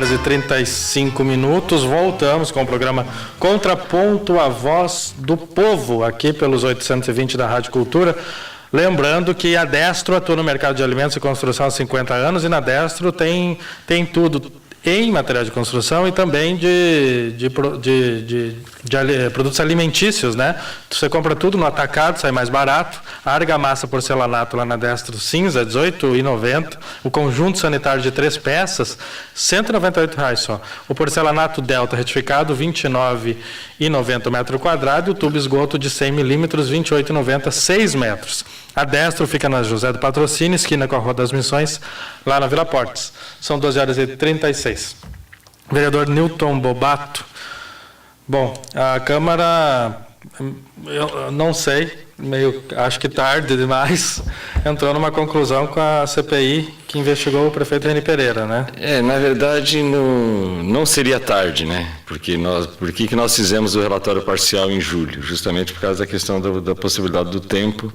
horas e 35 minutos, voltamos com o programa Contraponto, a Voz do Povo, aqui pelos 820 da Rádio Cultura. Lembrando que a Destro atua no mercado de alimentos e construção há 50 anos, e na Destro tem tudo em material de construção e também de produtos alimentícios, né? Você compra tudo no atacado, sai mais barato. A argamassa porcelanato lá na Destro cinza, R$ 18,90. O conjunto sanitário de 3 peças, R$ 198 só. O porcelanato Delta retificado, R$ 29,90 metro quadrado. E o tubo esgoto de 100 milímetros, R$ 28,90, 6 metros. A Destro fica na José do Patrocínio, esquina com a Rua das Missões, lá na Vila Portes. São 12 horas e 36. Vereador Newton Bobato. Bom, a Câmara, eu não sei, acho que tarde demais, entrou numa conclusão com a CPI que investigou o prefeito Reni Pereira, né? Na verdade, não seria tarde, né? Por que nós fizemos o relatório parcial em julho? Justamente por causa da questão da possibilidade do tempo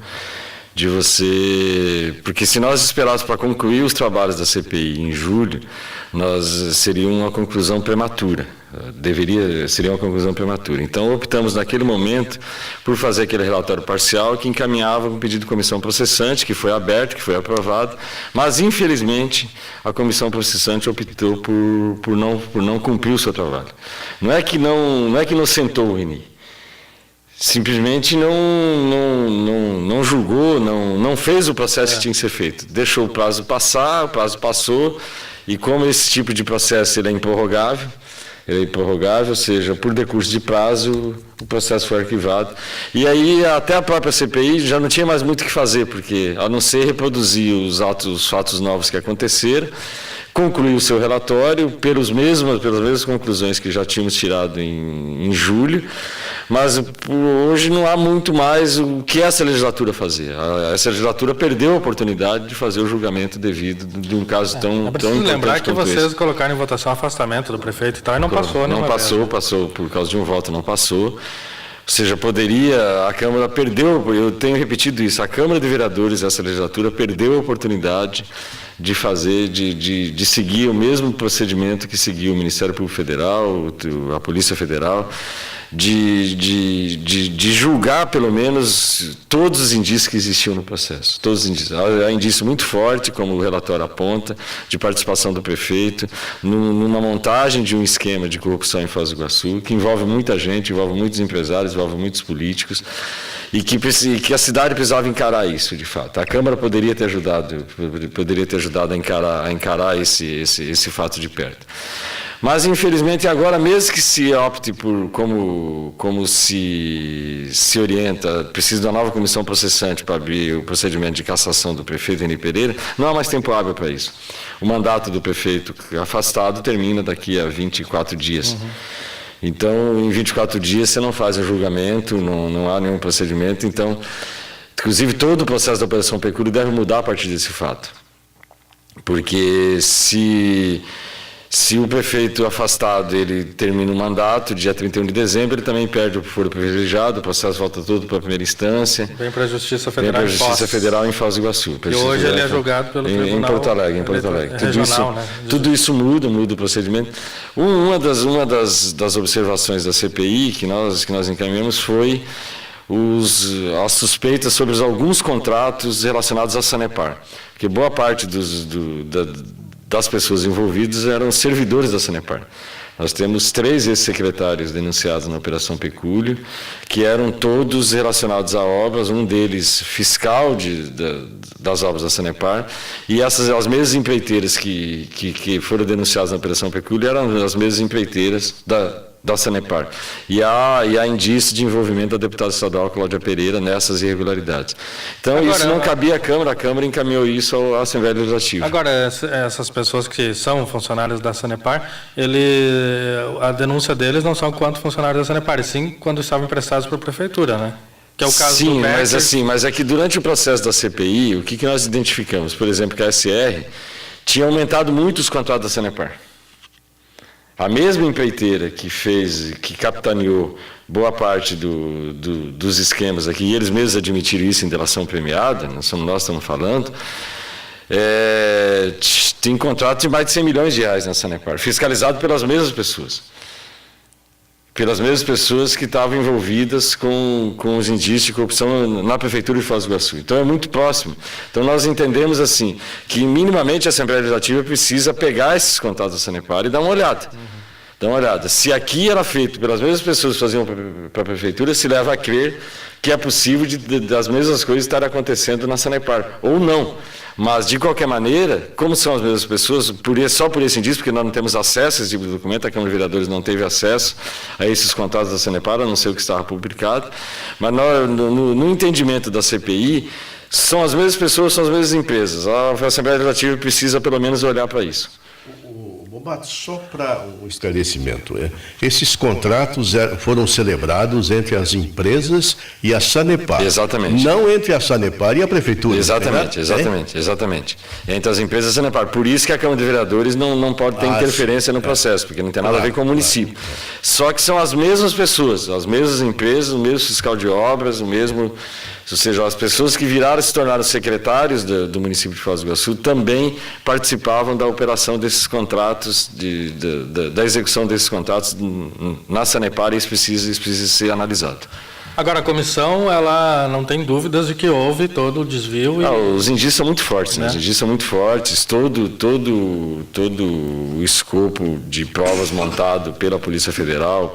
de você... Porque se nós esperássemos para concluir os trabalhos da CPI em julho, seria uma conclusão prematura. Seria uma conclusão prematura. Então, optamos naquele momento por fazer aquele relatório parcial que encaminhava um pedido de comissão processante, que foi aberto, que foi aprovado, mas, infelizmente, a comissão processante optou por não cumprir o seu trabalho. Não é que não sentou o Reni. Simplesmente não julgou, não fez o processo que tinha que ser feito. Deixou o prazo passar, o prazo passou, e como esse tipo de processo ele é improrrogável, ou seja, por decurso de prazo, o processo foi arquivado. E aí até a própria CPI já não tinha mais muito o que fazer, porque a não ser reproduzir os fatos novos que aconteceram, concluiu o seu relatório pelas mesmas conclusões que já tínhamos tirado em julho, mas hoje não há muito mais o que essa legislatura fazer. Essa legislatura perdeu a oportunidade de fazer o julgamento devido de um caso tão importante. Lembrar que vocês colocaram em votação o afastamento do prefeito e tal, e não passou, né? Não passou por causa de um voto, não passou. Ou seja, a Câmara perdeu, eu tenho repetido isso, a Câmara de Vereadores, essa legislatura, perdeu a oportunidade de seguir o mesmo procedimento que seguiu o Ministério Público Federal, a Polícia Federal, de julgar, pelo menos, todos os indícios que existiam no processo. Todos os indícios. Há indício muito forte, como o relatório aponta, de participação do prefeito, numa montagem de um esquema de corrupção em Foz do Iguaçu, que envolve muita gente, envolve muitos empresários, envolve muitos políticos, e que a cidade precisava encarar isso, de fato. A Câmara poderia ter ajudado a encarar esse fato de perto. Mas, infelizmente, agora, mesmo que se opte por, como se orienta, precisa de uma nova comissão processante para abrir o procedimento de cassação do prefeito Reni Pereira, não há mais tempo hábil para isso. O mandato do prefeito afastado termina daqui a 24 dias. Uhum. Então, em 24 dias, você não faz o julgamento, não há nenhum procedimento. Então, inclusive, todo o processo da Operação Pecúlio deve mudar a partir desse fato. Porque se o prefeito afastado ele termina o mandato, dia 31 de dezembro, ele também perde o foro privilegiado, o processo volta todo para a primeira instância. Vem para a Justiça Federal em Foz do Iguaçu. E hoje ele é julgado pelo Tribunal em Porto Alegre. Tudo isso muda o procedimento. Uma das observações da CPI que nós encaminhamos foi as suspeitas sobre alguns contratos relacionados à Sanepar, porque boa parte das pessoas envolvidas eram servidores da Sanepar. Nós temos 3 ex-secretários denunciados na Operação Pecúlio, que eram todos relacionados a obras, um deles fiscal das obras da Sanepar, e as mesmas empreiteiras que foram denunciadas na Operação Pecúlio eram as mesmas empreiteiras da Sanepar. E há indício de envolvimento da deputada estadual Cláudia Pereira nessas irregularidades. Então, agora, isso não cabia à Câmara, a Câmara encaminhou isso à Assembleia Legislativa. Agora, essas pessoas que são funcionários da Sanepar, a denúncia deles não são quanto funcionários da Sanepar, e sim quando estavam emprestados por prefeitura, né? Que é o caso do Becker. Mas é que durante o processo da CPI, o que nós identificamos? Por exemplo, que a SR tinha aumentado muito os contratos da Sanepar. A mesma empreiteira que capitaneou boa parte dos esquemas aqui, e eles mesmos admitiram isso em delação premiada, nós estamos falando, tem contrato de mais de 100 milhões de reais na Sanepar, fiscalizado pelas mesmas pessoas. Pelas mesmas pessoas que estavam envolvidas com os indícios de corrupção na Prefeitura de Foz do Iguaçu. Então, é muito próximo. Então, nós entendemos, assim, que minimamente a Assembleia Legislativa precisa pegar esses contratos da Sanepar e dar uma olhada. Dá uma olhada. Se aqui era feito pelas mesmas pessoas que faziam para a Prefeitura, se leva a crer que é possível das mesmas coisas estarem acontecendo na Sanepar, ou não. Mas, de qualquer maneira, como são as mesmas pessoas, só por esse indício, porque nós não temos acesso a esse tipo de documento, a Câmara de Vereadores não teve acesso a esses contratos da Sanepar, a não ser o que estava publicado, mas no entendimento da CPI, são as mesmas pessoas, são as mesmas empresas. A Assembleia Legislativa precisa, pelo menos, olhar para isso. Bobato, só para um esclarecimento, esses contratos foram celebrados entre as empresas e a Sanepar. Exatamente. Não entre a Sanepar e a Prefeitura. Exatamente, exatamente. Entre as empresas e a Sanepar. Por isso que a Câmara de Vereadores não pode ter interferência no processo, porque não tem nada a ver com o município. Só que são as mesmas pessoas, as mesmas empresas, o mesmo fiscal de obras, o mesmo... Ou seja, as pessoas que viraram e se tornaram secretários do município de Foz do Iguaçu também participavam da operação desses contratos, da execução desses contratos na Sanepar, e isso precisa ser analisado. Agora, a comissão, ela não tem dúvidas de que houve todo o desvio. Os indícios são muito fortes, né? Os indícios são muito fortes, todo o escopo de provas montado pela Polícia Federal,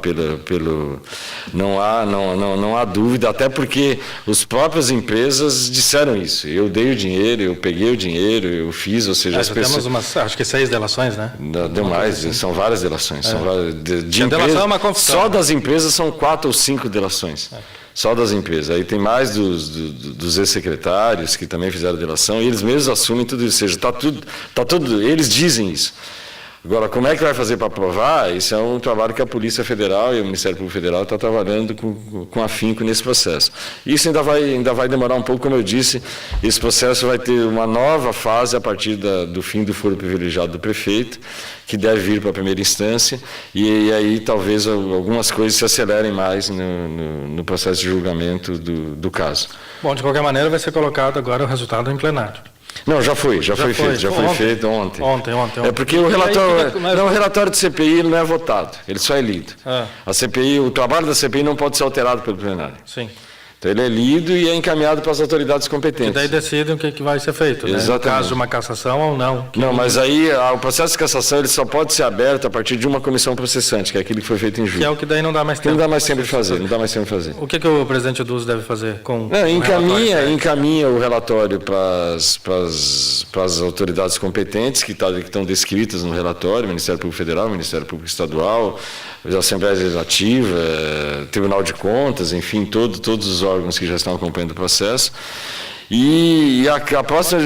não há dúvida, até porque as próprias empresas disseram isso. Eu dei o dinheiro, eu peguei o dinheiro, eu fiz, ou seja, as pessoas... Temos acho que 6 delações, né? Deu mais, são várias delações. São várias, de delação é uma confissão. Só das empresas são 4 ou 5 delações. Só das empresas. Aí tem mais dos ex-secretários que também fizeram delação, e eles mesmos assumem tudo isso. Ou seja, tá tudo, eles dizem isso. Agora, como é que vai fazer para provar? Isso é um trabalho que a Polícia Federal e o Ministério Público Federal estão trabalhando com afinco nesse processo. Isso ainda vai demorar um pouco, como eu disse. Esse processo vai ter uma nova fase a partir do fim do foro privilegiado do prefeito, que deve vir para a primeira instância, e aí talvez algumas coisas se acelerem mais no processo de julgamento do caso. Bom, de qualquer maneira, vai ser colocado agora o resultado em plenário. Não, já foi feito ontem. Ontem. É porque o relatório de CPI não é votado, ele só é lido. A CPI, o trabalho da CPI não pode ser alterado pelo plenário. Sim. Então ele é lido e é encaminhado para as autoridades competentes. E daí decidem o que vai ser feito, né? Exatamente. No caso de uma cassação ou não. Não, mas aí o processo de cassação ele só pode ser aberto a partir de uma comissão processante, que é aquilo que foi feito em julho. Que é o que daí não dá mais tempo. Não dá mais tempo de fazer. O que o presidente Duz deve fazer com encaminha o relatório para as autoridades competentes que estão descritas no relatório, Ministério Público Federal, Ministério Público Estadual, Assembleia Legislativa, Tribunal de Contas, enfim, todos os órgãos que já estão acompanhando o processo. E a próxima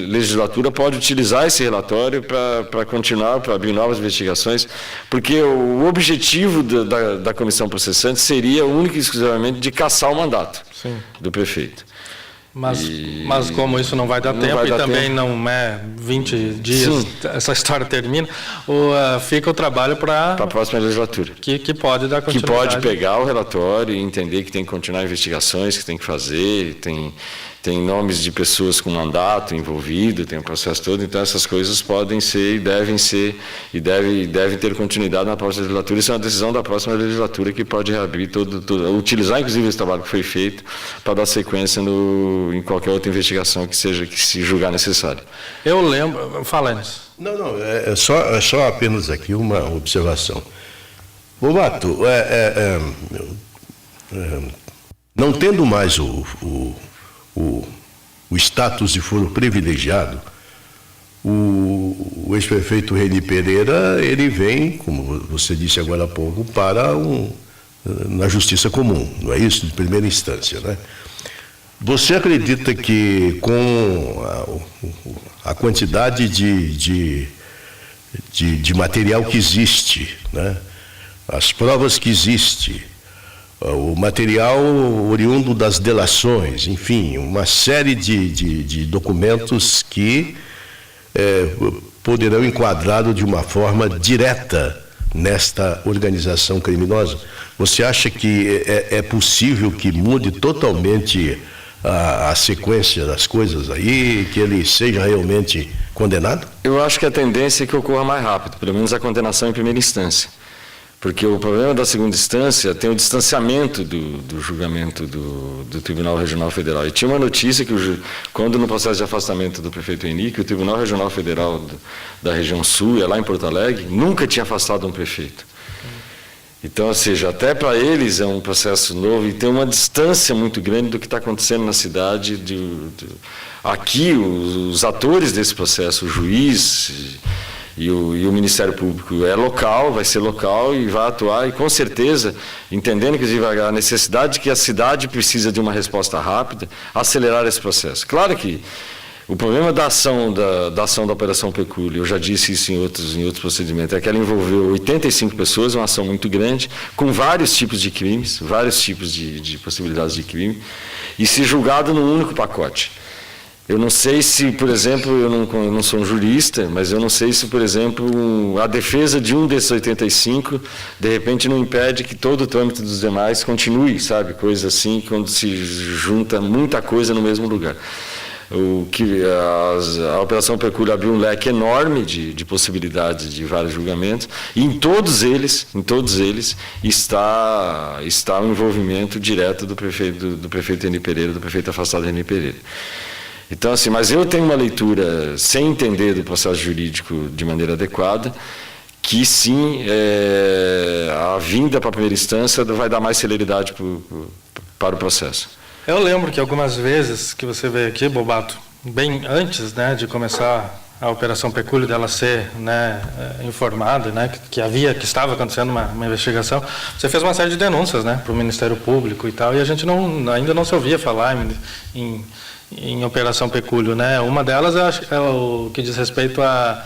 legislatura pode utilizar esse relatório para continuar, para abrir novas investigações, porque o objetivo da comissão processante seria único e exclusivamente de cassar o mandato do prefeito. Mas como isso não vai dar tempo e também não é 20 dias, essa história termina, fica o trabalho para a próxima legislatura. Que pode dar continuidade. Que pode pegar o relatório e entender que tem que continuar investigações, que tem que fazer, tem nomes de pessoas com mandato envolvido, tem o processo todo, então essas coisas podem ser e devem ser e devem ter continuidade na próxima legislatura. Isso é uma decisão da próxima legislatura que pode reabrir utilizar inclusive esse trabalho que foi feito para dar sequência em qualquer outra investigação que se julgar necessário. Eu lembro, fala nisso. Não, é só apenas aqui uma observação. Bobato, não tendo mais o status de foro privilegiado, o ex-prefeito Reni Pereira, ele vem, como você disse agora há pouco, na justiça comum, não é isso? De primeira instância, né? Você acredita que com a quantidade de material que existe, né? As provas que existem, o material oriundo das delações, enfim, uma série de documentos que poderão enquadrá-lo de uma forma direta nesta organização criminosa? Você acha que é possível que mude totalmente a sequência das coisas aí, que ele seja realmente condenado? Eu acho que a tendência é que ocorra mais rápido, pelo menos a condenação em primeira instância. Porque o problema da segunda instância tem o distanciamento do julgamento do Tribunal Regional Federal. E tinha uma notícia que, quando no processo de afastamento do prefeito Henrique, o Tribunal Regional Federal da região sul, lá em Porto Alegre, nunca tinha afastado um prefeito. Então, ou seja, até para eles é um processo novo e tem uma distância muito grande do que está acontecendo na cidade. Aqui, os atores desse processo, o juiz e o Ministério Público é local, vai ser local e vai atuar, e com certeza, entendendo inclusive a necessidade de que a cidade precisa de uma resposta rápida, acelerar esse processo. Claro que o problema da ação da Operação Pecúlio, eu já disse isso em outros procedimentos, é que ela envolveu 85 pessoas, uma ação muito grande, com vários tipos de crimes, vários tipos de possibilidades de crime, e se julgado num único pacote. Eu não sei se, por exemplo, eu não sou um jurista, mas eu não sei se, por exemplo, a defesa de um desses 85, de repente, não impede que todo o trâmite dos demais continue, sabe? Coisa assim, quando se junta muita coisa no mesmo lugar. A Operação Pecúlio abriu um leque enorme de possibilidades de vários julgamentos, e em todos eles está o envolvimento direto do prefeito Eni Pereira, do prefeito afastado Eni Pereira. Então, assim, mas eu tenho uma leitura, sem entender do processo jurídico de maneira adequada, que sim, a vinda para a primeira instância vai dar mais celeridade para o processo. Eu lembro que algumas vezes que você veio aqui, Bobato, bem antes, né, de começar a Operação Pecúlio, dela ser, né, informada, né, que estava acontecendo uma investigação, você fez uma série de denúncias, né, para o Ministério Público e tal, e a gente ainda não se ouvia falar em Operação Pecúlio, né? Uma delas é o que diz respeito a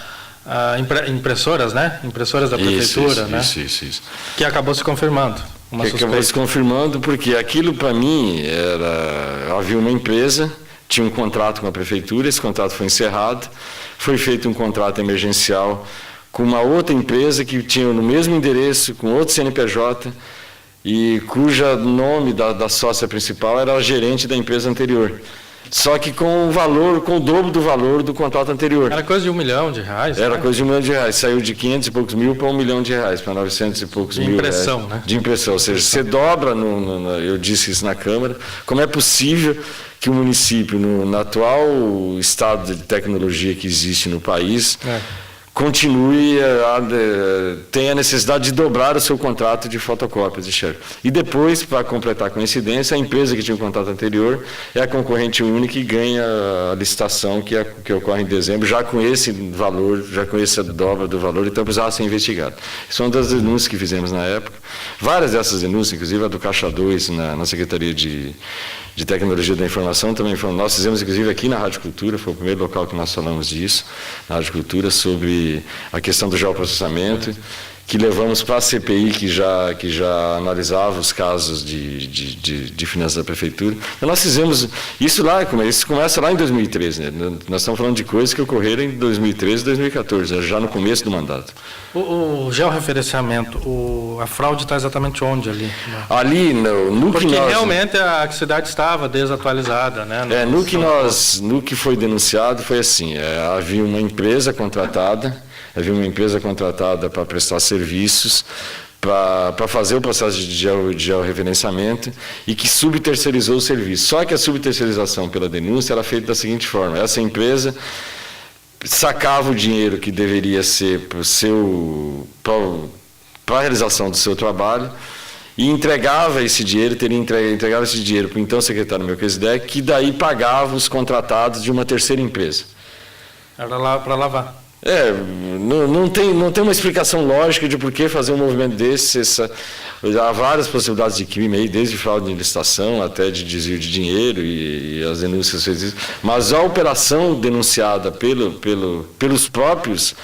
impressoras, né? Impressoras da prefeitura, né? Isso. Que acabou se confirmando. Acabou se confirmando porque aquilo, para mim, havia uma empresa, tinha um contrato com a prefeitura, esse contrato foi encerrado, foi feito um contrato emergencial com uma outra empresa que tinha no mesmo endereço, com outro CNPJ, e cuja nome da sócia principal era a gerente da empresa anterior. Só que com o dobro do valor do contrato anterior. Era coisa de R$1 milhão. Era coisa de R$1 milhão. Saiu de 500 e poucos mil para R$1 milhão, para 900 e poucos mil. De impressão, né? De impressão. Ou seja, você dobra, eu disse isso na Câmara, como é possível que o município, no atual estado de tecnologia que existe no país, continue tem a necessidade de dobrar o seu contrato de fotocópias de xerox. E depois, para completar a coincidência, a empresa que tinha o contrato anterior é a concorrente única e ganha a licitação que ocorre em dezembro, já com esse valor, já com essa dobra do valor, então precisava ser investigado. Isso é uma das denúncias que fizemos na época. Várias dessas denúncias, inclusive a do Caixa 2, na Secretaria de Tecnologia da Informação, também nós fizemos, inclusive, aqui na Rádio Cultura, foi o primeiro local que nós falamos disso, na Rádio Cultura, sobre a questão do geoprocessamento, que levamos para a CPI, que já analisava os casos de finanças da prefeitura. Então, nós fizemos isso lá, isso começa lá em 2013, né? Nós estamos falando de coisas que ocorreram em 2013 e 2014, já no começo do mandato. O georreferenciamento, a fraude está exatamente onde ali? Ali, no porque que nós... realmente a cidade estava desatualizada, né? No que foi denunciado foi assim, havia uma empresa contratada para prestar serviços, para fazer o processo de georreferenciamento e que subterceirizou o serviço. Só que a subterceirização pela denúncia era feita da seguinte forma: essa empresa sacava o dinheiro que deveria ser para a realização do seu trabalho e entregava esse dinheiro, entregava esse dinheiro para o então secretário Melquisedeque, que daí pagava os contratados de uma terceira empresa. Era lá para lavar. Não tem uma explicação lógica de por que fazer um movimento desse. Há várias possibilidades de crime aí, desde fraude em licitação até de desvio de dinheiro e as denúncias fez isso. Mas a operação denunciada pelos próprios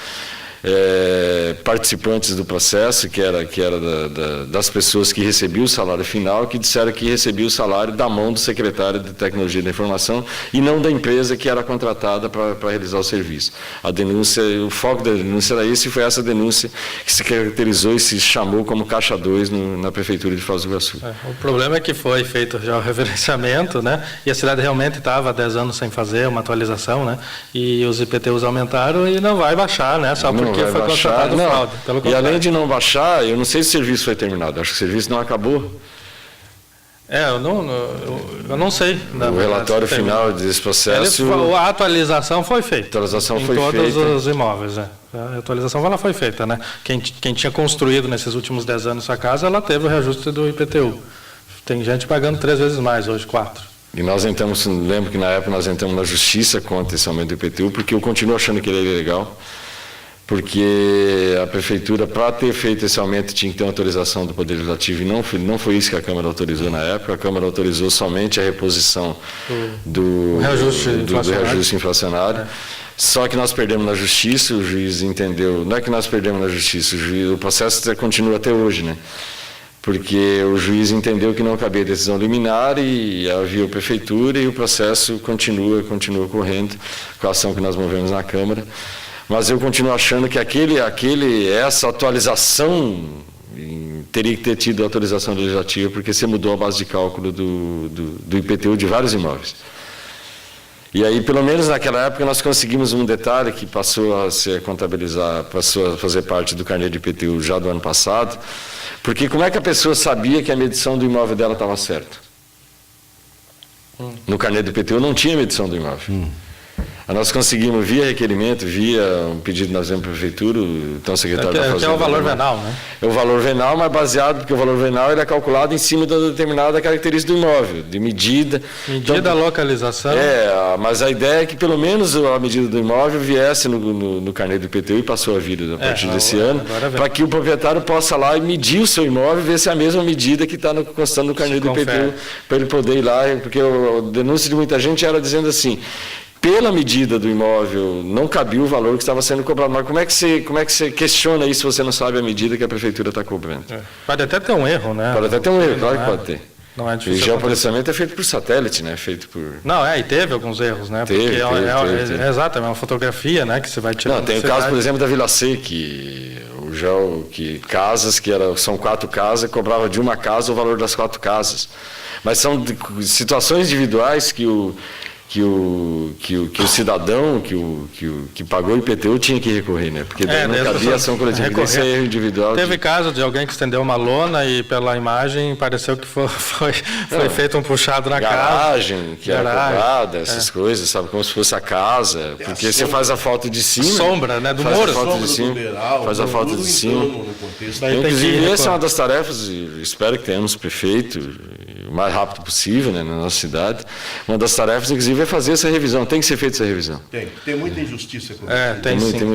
participantes do processo, que era das pessoas que recebiam o salário final, que disseram que recebiam o salário da mão do secretário de Tecnologia da Informação e não da empresa que era contratada para realizar o serviço. A denúncia, o foco da denúncia era esse, e foi essa denúncia que se caracterizou e se chamou como Caixa 2 na Prefeitura de Foz do Iguaçu. O problema é que foi feito já o reverenciamento, né? E a cidade realmente estava há 10 anos sem fazer uma atualização, né? E os IPTUs aumentaram e não vai baixar, né? Só porque foi constatado fraude. E além de não baixar, eu não sei se o serviço foi terminado, acho que o serviço não acabou. Eu não sei. O relatório final desse processo... A atualização foi feita. A atualização foi feita. Em todos os imóveis, A atualização ela foi feita, né? Quem tinha construído nesses últimos 10 anos sua casa, ela teve o reajuste do IPTU. Tem gente pagando 3 vezes mais, hoje 4. E nós entramos, lembro que na época nós entramos na justiça contra esse aumento do IPTU, porque eu continuo achando que ele é ilegal. Porque a Prefeitura, para ter feito esse aumento, tinha que ter uma autorização do Poder Legislativo, e não foi isso que a Câmara autorizou na época. A Câmara autorizou somente a reposição do reajuste inflacionário. Só que nós perdemos na Justiça, o juiz entendeu... Não é que nós perdemos na Justiça, o processo continua até hoje, né? Porque o juiz entendeu que não cabia decisão liminar e havia a Prefeitura, e o processo continua correndo com a ação que nós movemos na Câmara. Mas eu continuo achando que essa atualização teria que ter tido autorização legislativa, porque você mudou a base de cálculo do IPTU de vários imóveis. E aí, pelo menos naquela época, nós conseguimos um detalhe que passou a se contabilizar, passou a fazer parte do carnê de IPTU já do ano passado, porque como é que a pessoa sabia que a medição do imóvel dela estava certa? No carnê do IPTU não tinha medição do imóvel. Nós conseguimos, via requerimento, via um pedido que nós fizemos para a Prefeitura, então o secretário da Fazenda... Que é o valor venal, né? É o valor venal, mas baseado, porque o valor venal ele é calculado em cima de uma determinada característica do imóvel, de medida... Medida, localização... mas a ideia é que pelo menos a medida do imóvel viesse no carnê do IPTU e passou a vida a partir desse ano, para que o proprietário possa lá e medir o seu imóvel e ver se é a mesma medida que está constando no carnê do IPTU, para ele poder ir lá, porque a denúncia de muita gente era dizendo assim... Pela medida do imóvel, não cabia o valor que estava sendo cobrado. Mas como é que você questiona isso se você não sabe a medida que a Prefeitura está cobrando? Pode até ter um erro, né? Pode até ter um erro, claro que pode ter. Não é difícil. E geoprocessamento é feito por satélite, né? Feito por... Não, e teve alguns erros, né? Teve. Exato, é uma fotografia, né? Que você vai tirar. Não, tem o caso, por exemplo, da Vila C, que casas são 4 casas, cobrava de uma casa o valor das 4 casas. Mas são situações individuais que o cidadão que pagou o IPTU tinha que recorrer, né? Porque daí não cabia ação coletiva, esse é erro individual. Teve caso de alguém que estendeu uma lona e pela imagem pareceu que foi feito um puxado na garagem, casa. Que era cobrada, essas coisas, sabe? Como se fosse a casa. Porque você faz a foto de cima. Sombra, né? Do muro. Faz a foto de cima. Inclusive, essa é uma das tarefas, e espero que tenhamos prefeito o mais rápido possível, né, na nossa cidade. Uma das tarefas, inclusive, é fazer essa revisão. Tem que ser feita essa revisão. Tem muita injustiça com isso.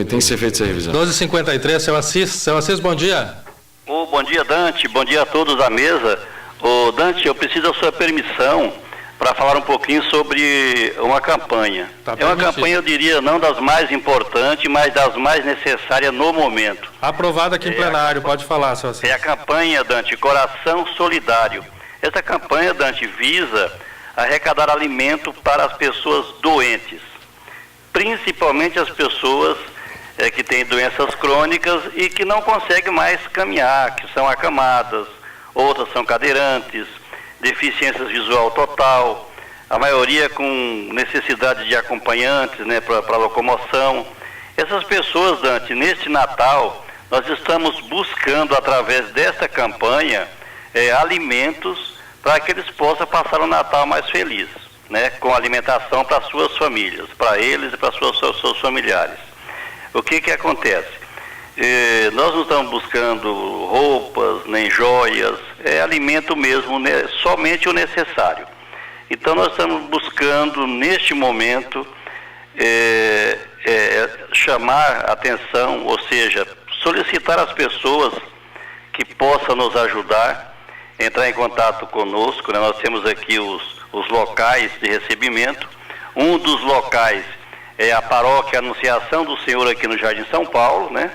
Tem que ser feita essa revisão. 12h53, seu Assis, bom dia. Bom dia, Dante. Bom dia a todos da mesa. Dante, eu preciso da sua permissão para falar um pouquinho sobre uma campanha. É uma campanha, eu diria, não das mais importantes, mas das mais necessárias no momento. Aprovada aqui em plenário, pode falar, seu Assis. É a campanha, Dante, Coração Solidário. Essa campanha, Dante, visa arrecadar alimento para as pessoas doentes, principalmente as pessoas que têm doenças crônicas e que não conseguem mais caminhar, que são acamadas, outras são cadeirantes, deficiências visual total, a maioria com necessidade de acompanhantes, né, para locomoção. Essas pessoas, Dante, neste Natal, nós estamos buscando, através desta campanha, alimentos para que eles possam passar o Natal mais feliz, né, com alimentação para suas famílias, para eles e para seus familiares. O que acontece? Nós não estamos buscando roupas, nem joias, é alimento mesmo, né, somente o necessário. Então nós estamos buscando, neste momento, chamar a atenção, ou seja, solicitar às pessoas que possam nos ajudar, entrar em contato conosco, né? Nós temos aqui os locais de recebimento. Um dos locais é a Paróquia Anunciação do Senhor aqui no Jardim São Paulo, né?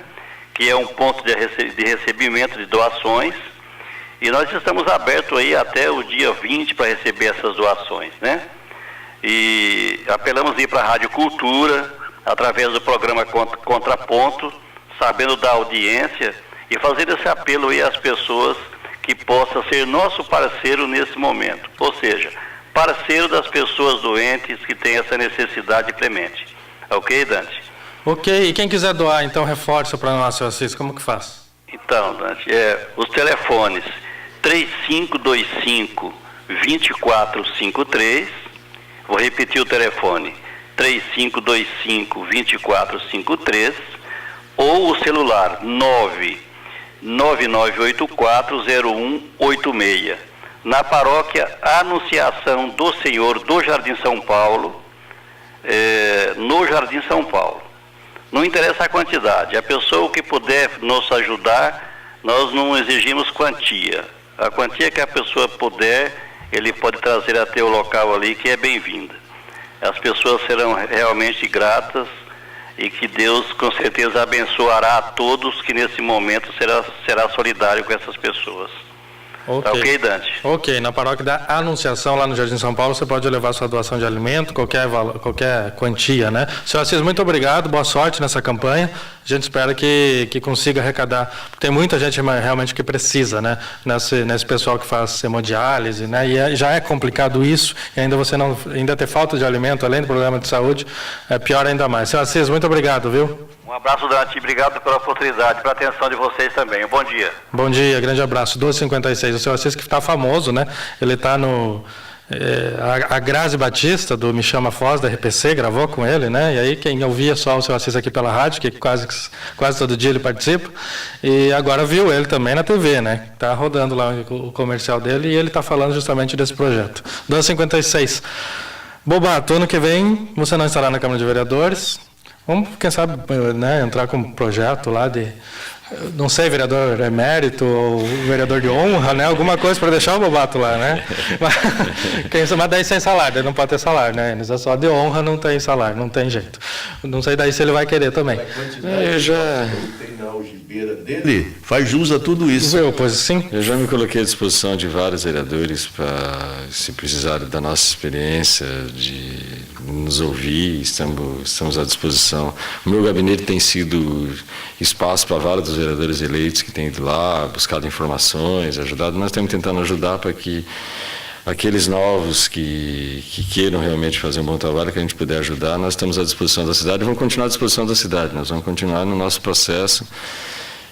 que é um ponto de recebimento de doações, e nós estamos abertos aí até o dia 20 para receber essas doações, né? E apelamos aí para a Rádio Cultura, através do programa Contraponto, sabendo da audiência, e fazer esse apelo aí às pessoas que possa ser nosso parceiro nesse momento, ou seja, parceiro das pessoas doentes que têm essa necessidade premente. Ok, Dante? Ok, e quem quiser doar, então, reforça para nós, senhor Assis, como que faz? Então, Dante, os telefones 3525-2453, vou repetir o telefone, 3525-2453, ou o celular 99984-0186, na paróquia Anunciação do Senhor do Jardim São Paulo, no Jardim São Paulo. Não interessa a quantidade, a pessoa que puder nos ajudar, nós não exigimos quantia. A quantia que a pessoa puder, ele pode trazer até o local ali, que é bem-vinda. As pessoas serão realmente gratas e que Deus com certeza abençoará a todos que nesse momento será solidário com essas pessoas. Ok. Tá ok, Dante? Ok, na paróquia da Anunciação, lá no Jardim São Paulo, você pode levar sua doação de alimento, qualquer quantia, né? Senhor Assis, muito obrigado, boa sorte nessa campanha. A gente espera que consiga arrecadar, porque tem muita gente realmente que precisa, né? Nesse pessoal que faz hemodiálise, né? E já é complicado isso, e ainda ter falta de alimento, além do problema de saúde, é pior ainda mais. Senhor Assis, muito obrigado, viu? Um abraço, Dante, obrigado pela oportunidade, pela atenção de vocês também. Um bom dia. Bom dia, grande abraço. 12h56, o senhor Assis que está famoso, né? Ele está no... a Grazi Batista, do Me Chama Foz, da RPC, gravou com ele, né? E aí quem ouvia só o senhor Assis aqui pela rádio, que quase todo dia ele participa, e agora viu ele também na TV, né? Está rodando lá o comercial dele e ele está falando justamente desse projeto. 12h56. Bobato, ano que vem você não estará na Câmara de Vereadores. Vamos, quem sabe, né, entrar com um projeto lá de, não sei, vereador emérito ou vereador de honra, né? Alguma coisa para deixar o Bobato lá, né? Mas daí sem salário, daí não pode ter salário, né? Eles é só de honra, não tem salário, não tem jeito. Não sei daí se ele vai querer também. Eu já... dele faz jus a tudo isso. Eu já me coloquei à disposição de vários vereadores para, se precisarem da nossa experiência, de nos ouvir, estamos à disposição. O meu gabinete tem sido espaço para vários dos vereadores eleitos que têm ido lá, buscado informações, ajudado. Nós estamos tentando ajudar para que aqueles novos que queiram realmente fazer um bom trabalho, que a gente puder ajudar, nós estamos à disposição da cidade e vamos continuar à disposição da cidade. Nós vamos continuar no nosso processo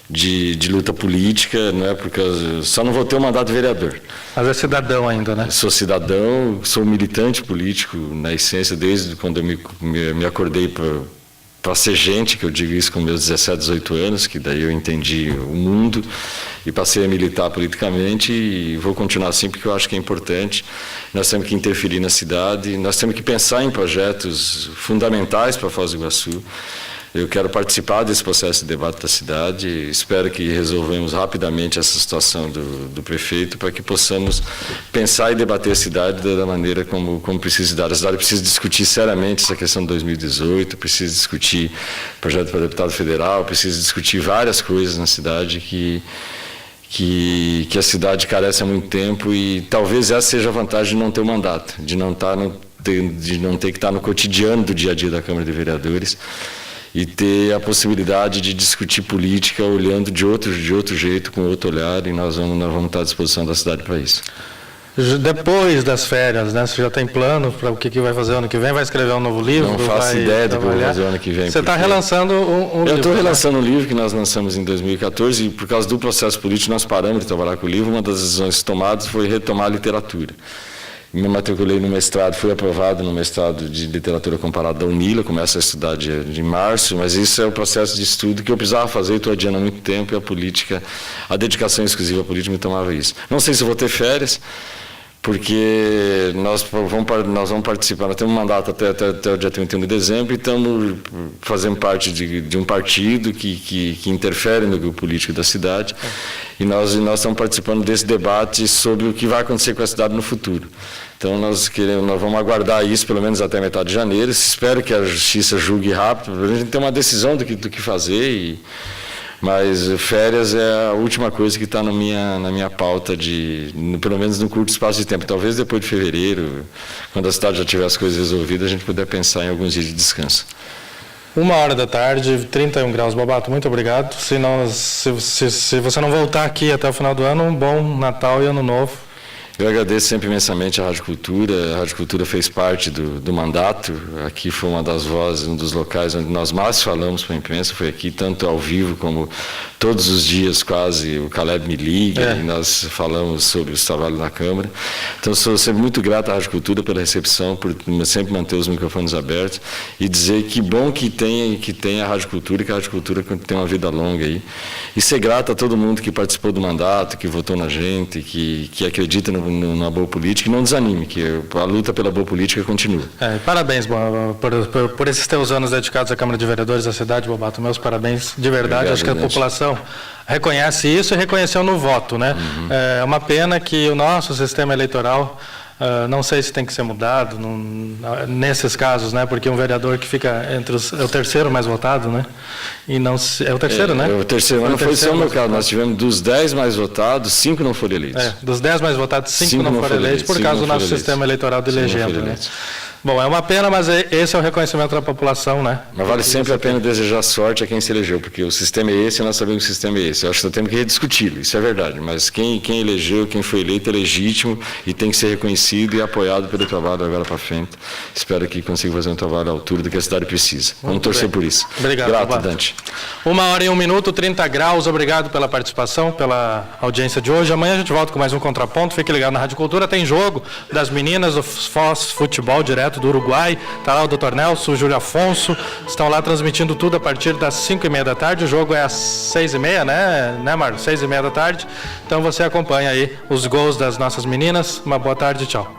de luta política, não é porque só não vou ter o mandato de vereador. Mas é cidadão ainda, né? Sou cidadão, sou militante político na essência, desde quando eu me acordei para ser gente, que eu digo isso com meus 17, 18 anos, que daí eu entendi o mundo e passei a militar politicamente e vou continuar assim porque eu acho que é importante. Nós temos que interferir na cidade, nós temos que pensar em projetos fundamentais para Foz do Iguaçu. Eu quero participar desse processo de debate da cidade, espero que resolvamos rapidamente essa situação do prefeito para que possamos pensar e debater a cidade da maneira como precisa dar. A cidade precisa discutir seriamente essa questão de 2018, precisa discutir projeto para deputado federal, precisa discutir várias coisas na cidade que a cidade carece há muito tempo e talvez essa seja a vantagem de não ter o mandato, de não ter que estar no cotidiano do dia a dia da Câmara de Vereadores, e ter a possibilidade de discutir política olhando de outro jeito, com outro olhar, e nós vamos estar à disposição da cidade para isso. Depois das férias, né? Você já tem plano para o que vai fazer ano que vem? Vai escrever um novo livro? Não faço ideia do que vou fazer ano que vem. Você está relançando um livro? Eu estou relançando um livro que nós lançamos em 2014 e por causa do processo político nós paramos de trabalhar com o livro. Uma das decisões tomadas foi retomar a literatura. Me matriculei no mestrado, fui aprovado no mestrado de literatura comparada da Unila, começo a estudar de março, mas isso é o processo de estudo que eu precisava fazer e estou adiando há muito tempo, e a dedicação exclusiva à política me tomava isso. Não sei se eu vou ter férias, porque nós vamos participar, nós temos um mandato até o dia 31 de dezembro e estamos fazendo parte de um partido que interfere no grupo político da cidade e nós estamos participando desse debate sobre o que vai acontecer com a cidade no futuro. Então nós vamos aguardar isso pelo menos até metade de janeiro, espero que a justiça julgue rápido, para a gente ter uma decisão do que fazer Mas férias é a última coisa que está na minha pauta, pelo menos no curto espaço de tempo. Talvez depois de fevereiro, quando a cidade já tiver as coisas resolvidas, a gente puder pensar em alguns dias de descanso. 13h, 31 graus, Bobato, muito obrigado. Se você não voltar aqui até o final do ano, um bom Natal e Ano Novo. Eu agradeço sempre imensamente a Rádio Cultura. A Rádio Cultura fez parte do mandato. Aqui foi uma das vozes, um dos locais onde nós mais falamos para a imprensa. Foi aqui, tanto ao vivo como todos os dias, quase. O Caleb me liga e nós falamos sobre os trabalhos na Câmara. Então, sou sempre muito grato à Rádio Cultura pela recepção, por sempre manter os microfones abertos e dizer que bom que tem a Rádio Cultura e que a Rádio Cultura tem uma vida longa aí. E ser grato a todo mundo que participou do mandato, que votou na gente, que acredita na boa política e não desanime, que a luta pela boa política continua. Parabéns por esses teus anos dedicados à Câmara de Vereadores da cidade, Bobato. Meus parabéns de verdade. Obrigado, acho que a população reconhece isso e reconheceu no voto, né? É uma pena que o nosso sistema eleitoral, não sei se tem que ser mudado nesses casos, né? Porque um vereador que fica é o terceiro mais votado, né? E não é o terceiro, né? O terceiro, não foi só o meu caso. Nós tivemos dos 10 mais votados, 5 não foram eleitos. Dos 10 mais votados, 5 não foram eleitos por causa do nosso sistema eleitoral de legenda, né? Bom, é uma pena, mas esse é o reconhecimento da população, né? Mas vale sempre a pena desejar sorte a quem se elegeu, porque o sistema é esse e nós sabemos que o sistema é esse. Eu acho que nós temos que rediscuti-lo, isso é verdade. Mas quem elegeu, quem foi eleito é legítimo e tem que ser reconhecido e apoiado pelo trabalho agora para frente. Espero que consiga fazer um trabalho à altura do que a cidade precisa. Vamos torcer por isso. Obrigado, Grato, Dante. 1h01, 30 graus. Obrigado pela participação, pela audiência de hoje. Amanhã a gente volta com mais um Contraponto. Fique ligado na Rádio Cultura. Tem jogo das meninas do Foz Futebol direto do Uruguai. Está lá o Dr. Nelson, o Júlio Afonso. Estão lá transmitindo tudo a partir das 5h30 da tarde. O jogo é às 6h30, né, Marcos? 6h30 da tarde. Então você acompanha aí os gols das nossas meninas. Uma boa tarde, tchau.